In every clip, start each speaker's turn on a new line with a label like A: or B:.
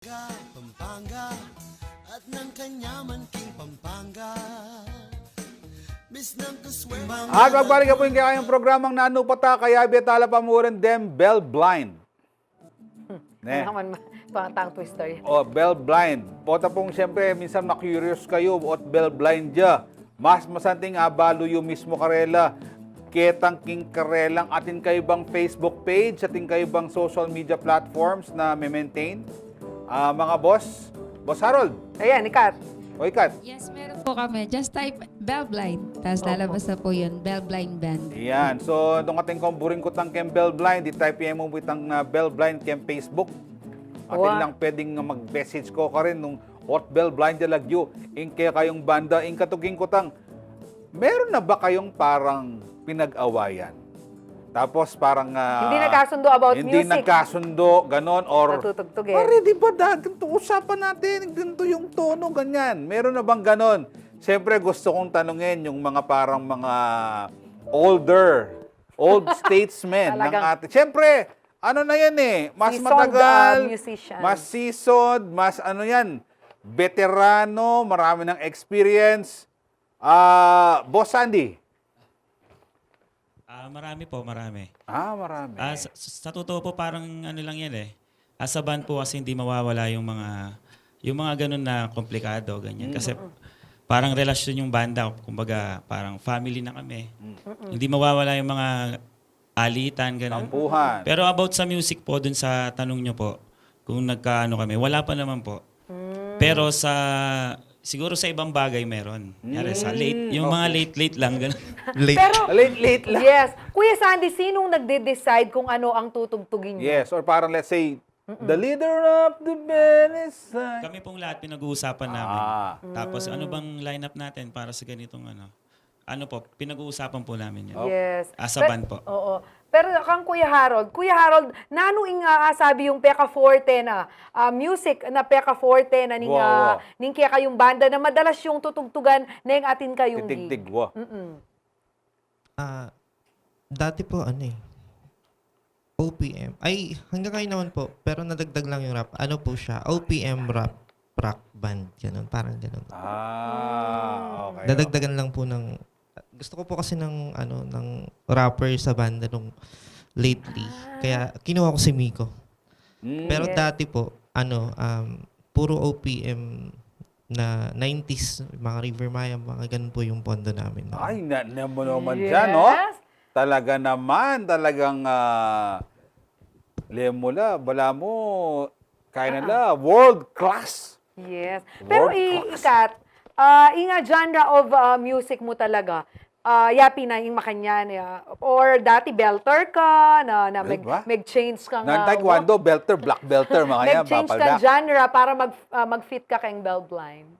A: Pampanga at ng kanyaman king Pampanga. Miss ng kaswang
B: At magbalik po yung kayang programang nanupata kaya betala pamurin dem bell blind. Ne.
C: Naman tongue twister.
B: O, bell blind. Pota pong siyempre, minsan na-curious kayo at bell blind dya. Mas masanting abalo yung mismo karela. Ketang king karelang atin kayo bang Facebook page, atin kayo bang social media platforms na may-maintain? Mga boss, Boss Harold.
C: Ayan, ikat.
B: O ikat.
D: Yes, meron po kami. Just type Bell Blind. Tapos lalabas na po yun, Bell Blind Band.
B: Yan. So, itong ating kumburing ko tang kem bell blind, i-type mo itang bell blind kem Facebook. Atin lang pwedeng mag-message ko ka rin nung hot bell blind dalagyo. In kaya kayong banda, in katuging ko tang, meron na ba kayong parang pinag-awayan? Tapos parang
C: Hindi nagkasundo about
B: hindi
C: music.
B: nagkasundo, ganon, or
C: Natutugtugin.
B: pare, di ba ganito usapan natin, ganito yung tono, ganyan. Meron na bang ganon? Siyempre gusto kong tanungin yung mga parang mga old statesmen ng
C: Talagang
B: atin. Siyempre, ano na yan eh, mas
C: seasoned,
B: matagal,
C: musician.
B: mas seasoned, mas ano yan, veterano, marami ng experience. Boss Sandy.
E: Marami po, marami.
B: Marami.
E: Sa totoo po parang ano lang yan eh. Sa band po kasi hindi mawawala yung mga ganun na komplikado, ganyan. Kasi parang relasyon yung banda, kumbaga parang family na kami. Hindi mawawala yung mga alitan, ganun.
B: Tampuhan.
E: Pero about sa music po, dun sa tanong nyo po, kung nagkaano kami, wala pa naman po. Pero siguro sa ibang bagay meron. Kunyari sa late, yung mga late lang, ganun.
C: Pero,
B: Late lang.
C: yes. Kuya Sandy, sinong nagde-decide kung ano ang tutugtugin niyo?
B: Yes, or parang let's say, the leader of the band is...
E: Kami pong lahat pinag-uusapan namin. Tapos ano bang lineup natin para sa ganitong ano? Ano po, pinag-uusapan po namin yan.
C: Yes.
E: As a band po.
C: Oo. Pero kang Kuya Harold, nanuing sabi yung Peka Forte na music na Peka Forte na
B: Wow.
C: ning kaya kayong banda na madalas yung tutugtugan na yung atin kayong
B: Titig-tig,
C: gig.
B: wa.
F: Dati po OPM. Ay, hanggang ngayon naman po. Pero nadagdag lang yung rap. Ano po siya? OPM rap rock band. Ganun. Parang ganun.
B: Okay.
F: Dadagdagan lang po ng... Gusto ko po kasi ng rapper sa banda nung lately. Kaya kinuha ko si Miko. Pero
C: Yes.
F: dati po, puro OPM na 90s, mga River Maya, mga ganun po yung pondo namin.
B: Ay, naman dyan, no? Talaga naman, talagang lemula, bala mo, kaya nila, world class.
C: Yes. Pero
B: World class.
C: ikat, inga genre of music mo talaga, yapi na yung makanyan. Or dati belter ka, na
B: Ay, ba?
C: mag-change ka
B: Nang taekwondo, belter, black belter, mga yan,
C: mag-change ka
B: papaldak.
C: genre para mag-fit ka kayong bell blind.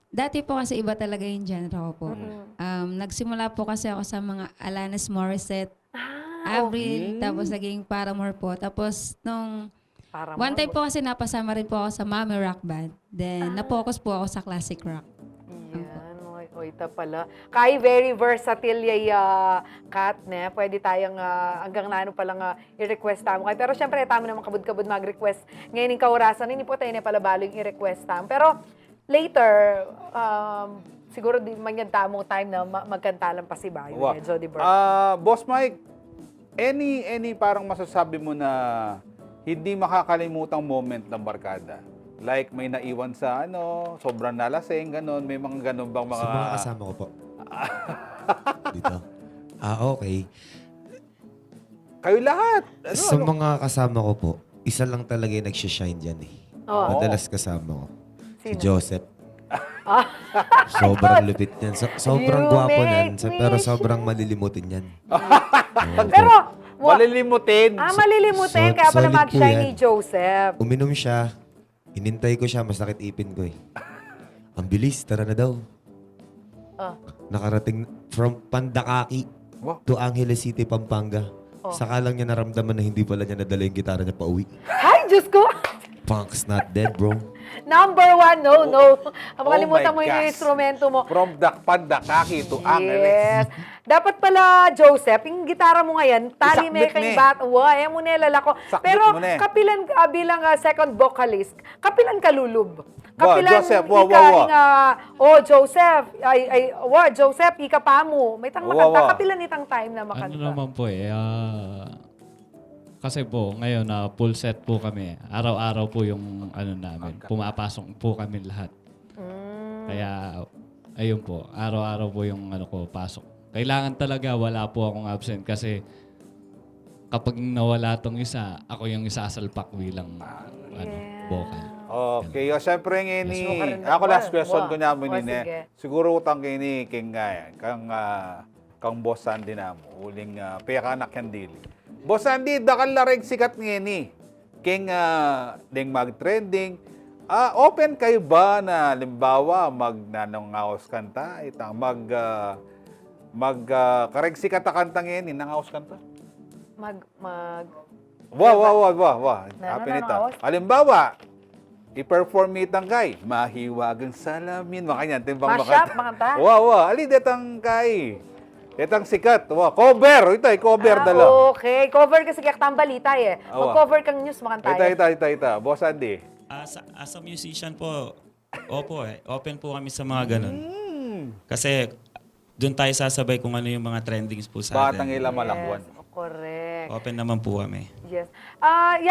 D: Dati po kasi iba talaga yung genre ko po. Nagsimula po kasi ako sa mga Alanis Morissette, Avril, tapos naging Paramore po. Tapos nung one time po kasi napasama rin po ako sa Mami Rock Band. Then na-focus po ako sa classic rock.
C: Yan, oy, ita pala. Kay very versatile yay Kat, ne? Pwede tayong hanggang na ano palang i-request tamo. Pero syempre, tamo naman kabud-kabud mag-request. Ngayon yung kaurasan, hindi po tayo na pala balo yung i-request tamo. Pero later, siguro di man yan tamong time na magkantalan pa si Bayo.
B: Wow.
C: Jody Burke.
B: Boss Mike, any parang masasabi mo na hindi makakalimutang moment ng barkada? Like may naiwan sa sobrang nalasing, ganon. May mga ganon bang mga...
G: Sa mga kasama ko po. Dito. Okay.
B: Kayo lahat.
G: Sa mga kasama ko po, isa lang talaga yung nagsishine dyan eh.
C: Oo.
G: Madalas kasama ko. Si
C: Sino?
G: Joseph. Sobrang lupit niyan. Sobrang
C: You
G: gwapo
C: make
G: niyan.
C: me
G: Pero sobrang malilimutin yan.
C: Pero,
B: Malilimutin.
C: malilimutin.
G: So-
C: Kaya pala
G: solid po
C: mag-shine
G: yan.
C: ni Joseph.
G: Uminom siya. Inintay ko siya. Masakit ipin ko eh. Ang bilis. Tara na daw. Nakarating from Pandakaki
B: Wow.
G: to Angeles City, Pampanga. Saka lang niya naramdaman na hindi pala niya nadala yung gitara niya pa uwi.
C: Ay, Diyos ko!
G: Punk's not dead, bro.
C: Number one, no. Makalimutan
B: Oh
C: mo
B: my
C: yung
B: gosh.
C: instrumento mo.
B: From Dakpan-Dakaki to Angeles.
C: Yes. Dapat pala, Joseph, yung gitara mo ngayon, tali may
B: Isakbit
C: kang
B: ni.
C: bat. Wow, mo nilala ko.
B: Sakbit
C: Pero
B: mo na eh.
C: kapilan bilang second vocalist, kapilan ka lulub.
B: Wa,
C: Kapilan
B: Joseph,
C: Joseph, Joseph, ika pa mo. May tang
B: Wa,
C: makanta,
B: wa.
C: kapilan itang time na makanta.
H: Ano naman po kasi po ngayon na full set po kami. Araw-araw po yung ano namin. Pumapasok po kami lahat. Kaya ayun po, araw-araw po yung ano ko pasok. Kailangan talaga wala po akong absent kasi kapag nawala tong isa, ako yung isasalpak bilang vocal.
B: Okay, syempre nga
C: Gusto
B: ni,
C: mo ka rin
B: ako
C: naman.
B: last question ko namin
C: O,
B: ni,
C: sige.
B: siguro utang kay ni, kang Boss Sandy na mo, uling peka na kandili. Boss Sandy, dakal lareg sikat nga ni, ding mag-trending, open kayo ba na, limbawa, nanangaos kanta, kareg sikat na kanta nga ni, nangaos kanta? Wah. Happy nito.
C: Nanangaos?
B: Halimbawa, i-perform itang kay, mahiwagang salamin, makanyan, timbang
C: Mashup, makanta?
B: Ali, detang kay. Detang sikat. Cover. Ito, cover dala.
C: Okay, cover kasi kaya tang balita eh. Mag-cover kang news, makanta
B: Ito. Boss Andy.
E: As a musician po, open po kami sa mga ganun. Kasi doon tayo sasabay kung ano yung mga trendings po sa atin.
B: Batang ilang malakwan.
C: Correct.
E: Open naman po kami.
C: Yes.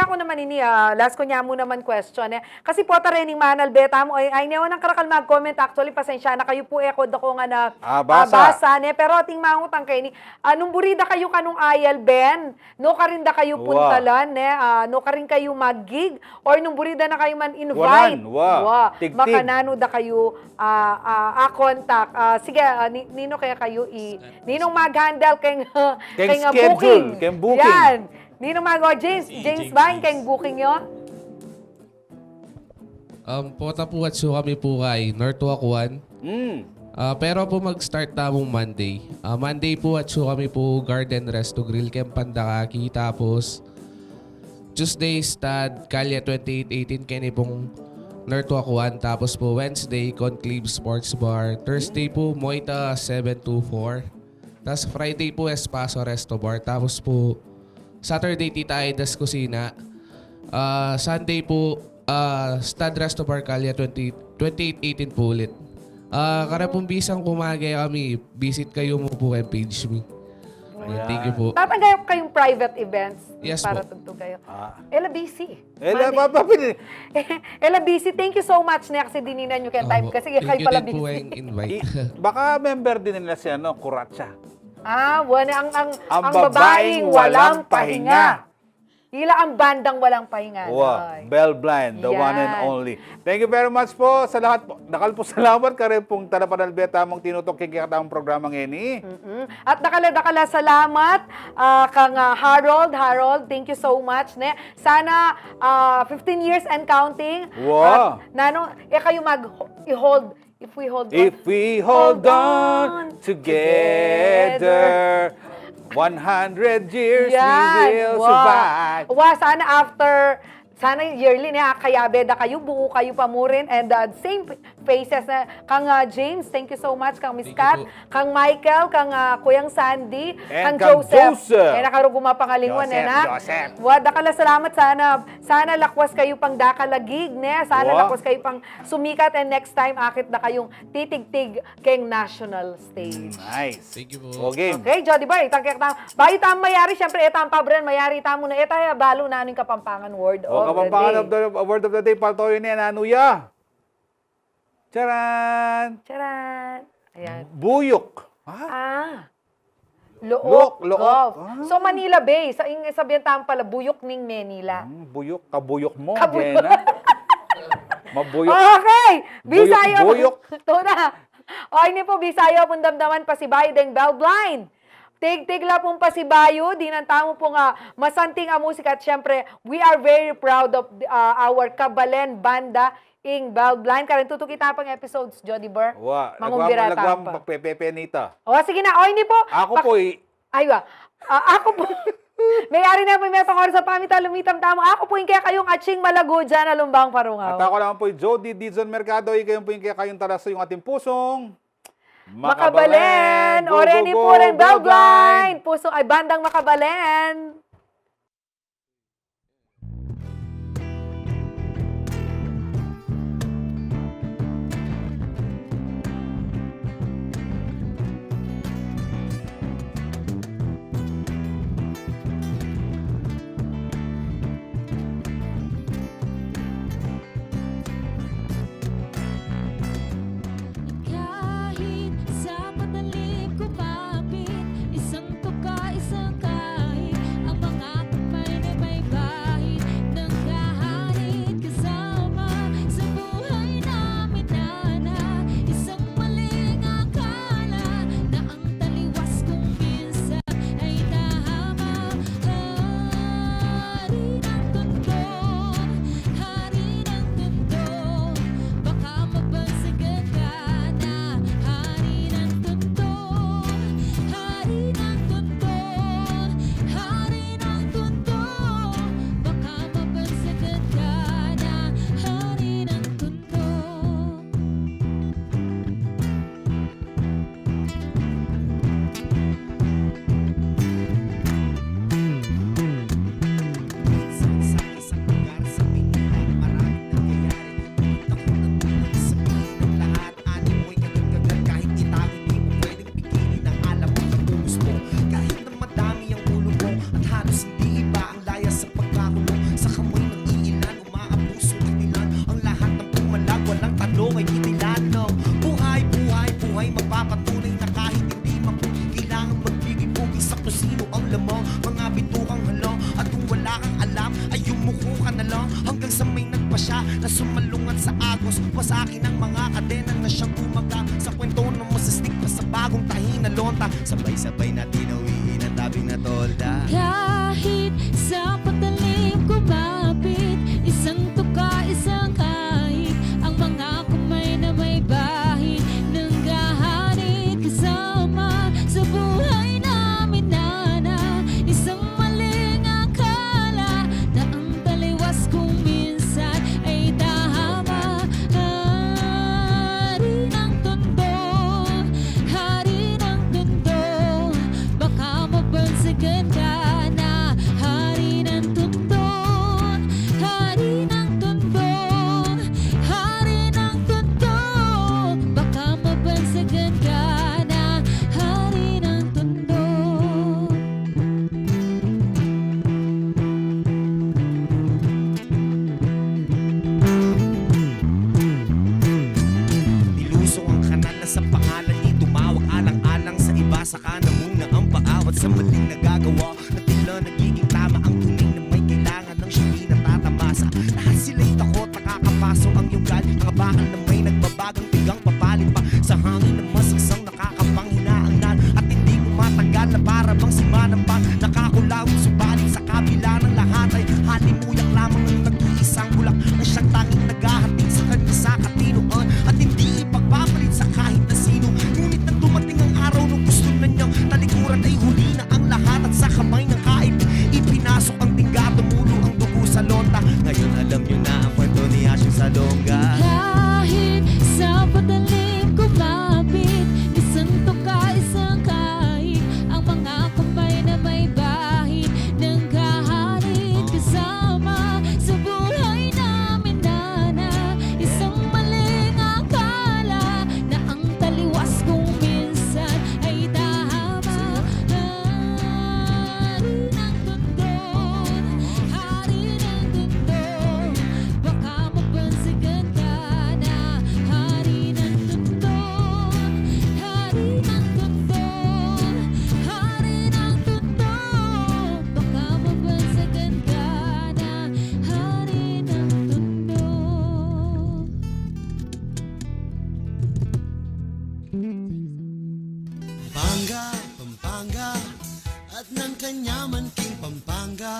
C: Ko naman ini, last ko niya mo naman question. Kasi po tarening manal beta mo, ay newan ang karakal mag-comment. Actually, pasensya na kayo po ekod ako nga na
B: basa.
C: pero ating mangutang kayo ni, nung burida kayo kanong ayal, Ben, no ka rin da kayo puntalan, no ka rin kayo mag-gig, or nung burida na kayo man invite.
B: Tig-tig.
C: Makanano da kayo contact. Sige, nino kaya kayo ninong mag-handle kayong
B: schedule, kayong booking.
C: Yan. Ninong James Vine, kayong booking yun?
I: Pota po at so kami po kay Northwalk 1. Pero po mag-start tamong Monday. Monday po at so kami po Garden Resto Grill Camp Pandakaki. Tapos Tuesday Stad Kalya 2818 kini pong Northwalk 1. Tapos po Wednesday Conclave Sports Bar. Thursday po Moita 724. Tapos Friday po Espaso Resto Bar. Tapos po Saturday Tita Aida's Kusina. Sunday po Stad Resto Bar Kalya 2818 po ulit. Kara pong bisang kumagay kami, visit kayo mo po kay page me. Thank you po.
C: Tatanggap kayong private events
I: Yes
C: para
I: po.
C: tugtog kayo. Ella busy.
B: Papapili.
C: Ella busy. Thank you so much na kasi dininan nyo kaya time kasi
I: Thank
C: kayo
I: you
C: pala
I: din po
C: busy.
I: yung invite.
B: Baka member din nila si Kuratsa.
C: Wala ang
B: babaeng walang pahinga.
C: Hila ang bandang walang pahinga. Ay.
B: Bell Blind, the one and
C: Yan.
B: only. Thank you very much po sa lahat po. Nakal po salamat ka rin pong tanapanalbeta mong tinutok kikikatang programa ngayon.
C: At nakala salamat kang Harold, thank you so much. Sana 15 years and counting.
B: Wow.
C: At kayo mag-hold. If
B: we hold on together, 100 years we will survive.
C: Sana yearly na kaya beda kayo, buo kayo pa mo rin. And same faces na kang James, thank you so much. Kang Miss Kat, kang Michael, kang Kuyang Sandy,
B: And
C: kang
B: kang
C: Joseph.
B: Joseph.
C: Nakaruguma pangalingon
B: Joseph.
C: Dakala salamat sana lakwas kayo pang dakalagig, Sana lakwas kayo pang sumikat and next time akit na kayong titig-tig kayong national stage.
B: Nice.
I: Thank you po.
B: game.
C: Okay, Jody Boy, bayo tam mayari, syempre etang pabren, mayari tamo na etaya balo na aning Kapampangan word of
B: Kapampangan
C: the day.
B: word of the day, paltoyo niya, nanuya. Charan!
C: Charan! Ayan.
B: Buyok.
C: Look.
B: Look.
C: So Manila Bay, sabihin tamo pala, buyok ning Manila.
B: Buyok, kabuyok mo,
C: Kabuyok.
B: Jenna. Mabuyok.
C: Okay! Bisaya.
B: Buyok.
C: Ito na. O, ini po, Bisaya pong damdaman pa si Bayo deng Bell Blind. Tig-tigla pong pasibayo, di nang tamo po nga masanting ang musika at syempre, we are very proud of our Kabalen Banda ing Bell Blind. Karin tutok kita pang episodes, Jody Burr. Mangumbira
B: Nagwam pagpepepe nita.
C: O, sige na. O, ini po.
B: Ako po
C: Aywa. Ako po. May-ari na po yung metong oras sa pamita, lumitam tamo. Ako po yung kaya kayong Aching Malago dyan, alumbang parungaw.
B: At ako naman po yung Jody Dizon Mercado. Ikaw po yung kaya kayong talaso yung ating pusong
C: Makabalen!
B: Go, go,
C: Oreni
B: go,
C: po rin,
B: Bell
C: Bellblind! Puso ay bandang Makabalen!
J: Kahit sa patalim kumapit, isang tuka, isang kahit, ang mga kamay na may bahid ng kahit kasama sa buhay namin na isang maling akala na ang taliwas kong minsan ay tama. Hari ng tundo, hari ng tundo, baka mabagsagan ka na. Hari ng tundo, hari ng tundo, hari ng tundo, baka mabagsagan ka na. Hari ng tundo.
A: Minsan sa isang lugar sa Pilipinas, maraming nangyayari. Ako nagtuloy sa piling ng lahat. Ani mo'y kagal-kagal kahit itago, di mo pwedeng pigilin ang alam mo ng umus mo. Kahit na madami ang ulo mo at halos hindi iba ang laya sa pagkakulong. Sa kamoy ng iilan, umaabuso kinilan. Ang lahat ng pumalag, walang tanong ay kinilan. No? Buhay, buhay, buhay, magpapatunay na kahit hindi mabuti. Kailangan magbigay-bugay sa kung sino ang lamang. Mga bitukang halang at kung wala kang alam ay yumuko ka na lang. Hanggang sa may nagpasya na sumalungan sa agos. Pasakin ang mga kadena na siyang umaga. Sa kwento ng masastik pa sa bagong tahi na lonta. Sabay-sabay natin awiin ang tabing na tolda.
J: Kahit sa patalim kumapit, isang tuka, isang kahit, ang mga kamay na may bahid ng gahanit kasama sa buhay namin na isang maling akala na ang taliwas kung minsan ay tama. Hari ng tundo, hari ng tundo, baka mabansagan ka na. Hari ng tundo, hari ng tundo, hari ng tundo, baka mabansagan ka na. Hari ng tundo.
A: Nilusong ang kanal na sa pangalan ni tumawag alang-alang sa iba. Saka na muna ang paawat sa maling nagagawa. Na tila nagiging tama ang tunay na may kailangan ng siyang natatamasa. Lahat sila'y takot, nakakapasok ang yugal. Mga bakal na may nagbabagang tigang papalit pa sa hangin na masagsang nakakapanghinaan. At hindi kumatagal na para bang simanapang nakakulawin. Subalit sa kabila ng lahat ay halimuyak lamang ng nag-iisang bulak na siyang tanging naghahatid sa kanya sa katinoan. At hindi ipagpapalit sa kahit na sino. Ngunit nang dumating ang araw nung gusto na niyang talikuran ay huli na ang lahat. At sa kamay ng kaib ipinasok ang tingga, tumulo ang dugo sa lonta. Ngayon alam niyo na ang kwento ni Asyong Salonga.
J: Kahit sa patalim kumapit, isang tuka, isang kahit, ang mga kamay na may bahid ng kahanit kasama sa buhay namin na isang maling akala na ang taliwas kung minsan ay tama. Hari ng tundo, hari ng tundo, baka mabansagan ka na. Hari ng tundo, hari ng tundo, hari ng tundo, baka mabansagan ka na. Hari ng tundo.
A: Pampanga, Pampanga, at ng kanyaman king Pampanga.